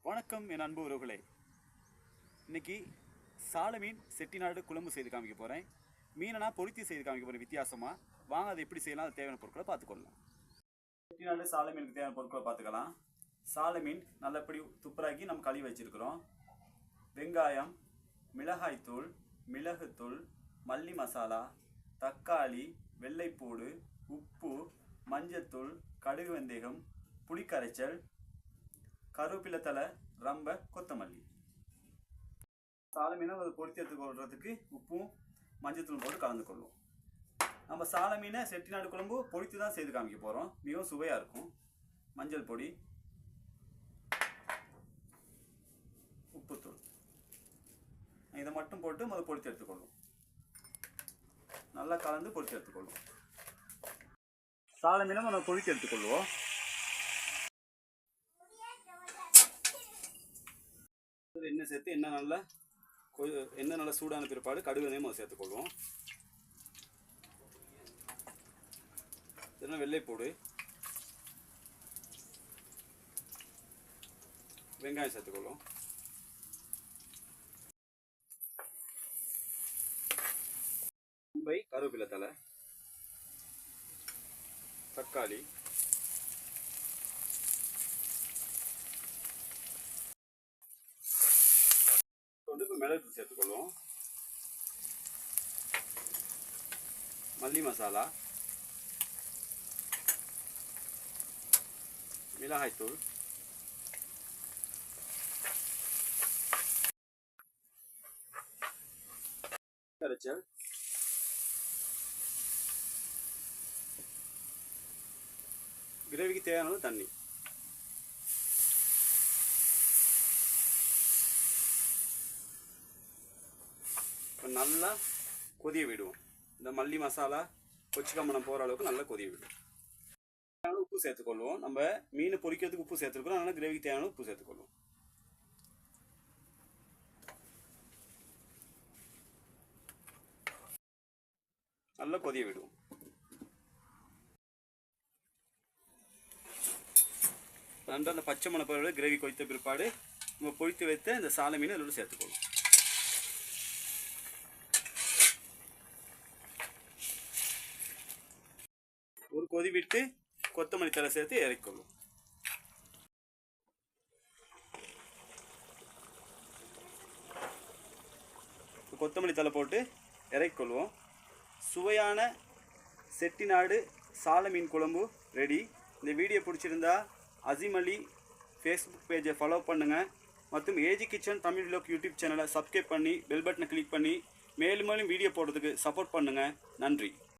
வணக்கம் என் அன்பு உறவுகளே. இன்னைக்கு சால மீன் செட்டிநாடு குழம்பு செய்து காமிக்க போகிறேன். மீனை பொரித்து செய்து காமிக்க போகிறேன் வித்தியாசமாக. வாங்க அதை எப்படி செய்யலாம், அது தேவையான பொருட்களை பார்த்துக்கொள்ளலாம். செட்டிநாடு சால மீனுக்கு தேவையான பொருட்களை பார்த்துக்கலாம். சால மீன் நல்லபடி துப்புராக்கி நம்ம கழுவி வச்சிருக்கிறோம். வெங்காயம், மிளகாய்த்தூள், மிளகுத்தூள், மல்லி மசாலா, தக்காளி, வெள்ளைப்பூடு, உப்பு, மஞ்சத்தூள், கடுகு வெந்தயம், புளிக்கரைச்சல், கருவேப்பிலை தலை, ரம்ப, கொத்தமல்லி. சால மீனை பொரித்து எடுத்துக்கொள்றதுக்கு உப்பும் மஞ்சத்தூள் போட்டு கலந்து கொள்வோம். நம்ம சால மீனை செட்டிநாடு குழம்பு பொரித்து தான் செய்து காமிக்க போகிறோம். மிகவும் சுவையாக இருக்கும். மஞ்சள் பொடி, உப்புத்தூள், இதை மட்டும் போட்டு முதல் பொரித்து எடுத்துக்கொள்வோம். நல்லா கலந்து பொரித்து எடுத்துக்கொள்வோம். சால மீனை நம்ம பொரித்து எடுத்துக்கொள்வோம். எண்ணெய் சேர்த்து எண்ணெய் நல்லா சூடான பிற்பாடு கடுகு வெந்தயம் சேர்த்துக்கொள்வோம். இதெல்லாம் வெள்ளைப்பூடு, வெங்காயம் சேர்த்துக்கொள்வோம். கருவேப்பிலை தலை, தக்காளி, மிளகு சேர்த்துக்கொள்வோம். மல்லி மசாலா, மிளகாய்த்தூள், கரைச்சல், கிரேவிக்கு தேவையான தண்ணி. நல்லா கொதிய விடுவோம். இந்த மல்லி மசாலா கொச்சிக்கம்மனம் போகிற அளவுக்கு நல்லா கொதிய விடுவோம். உப்பு சேர்த்துக்கொள்வோம். நம்ம மீன் பொரிக்கிறதுக்கு உப்பு சேர்த்துருக்கோம். அதனால கிரேவிக்கு தேவையான உப்பு சேர்த்துக்கொள்வோம். நல்லா கொதிய விடுவோம். ரெண்டு அந்த பச்சை மணப்போட கிரேவி கொதித்த பிற்பாடு நம்ம பொரித்து வைத்த இந்த சால மீன் இதோட சேர்த்துக்கொள்வோம். ஒரு கொதி விட்டு கொத்தமல்லி தலை சேர்த்து இறக்கிக்கொள்வோம். கொத்தமல்லி தலை போட்டு இறக்கிக்கொள்வோம். சுவையான செட்டிநாடு சால மீன் குழம்பு ரெடி. இந்த வீடியோ பிடிச்சிருந்தா அசீம் அலி ஃபேஸ்புக் பேஜை ஃபாலோ பண்ணுங்கள். மற்றும் AG kitchen Tamil vlog YouTube சேனலை சப்ஸ்கிரைப் பண்ணி பெல் பட்டனை கிளிக் பண்ணி மேலும் மேலும் வீடியோ போடுறதுக்கு சப்போர்ட் பண்ணுங்கள். நன்றி.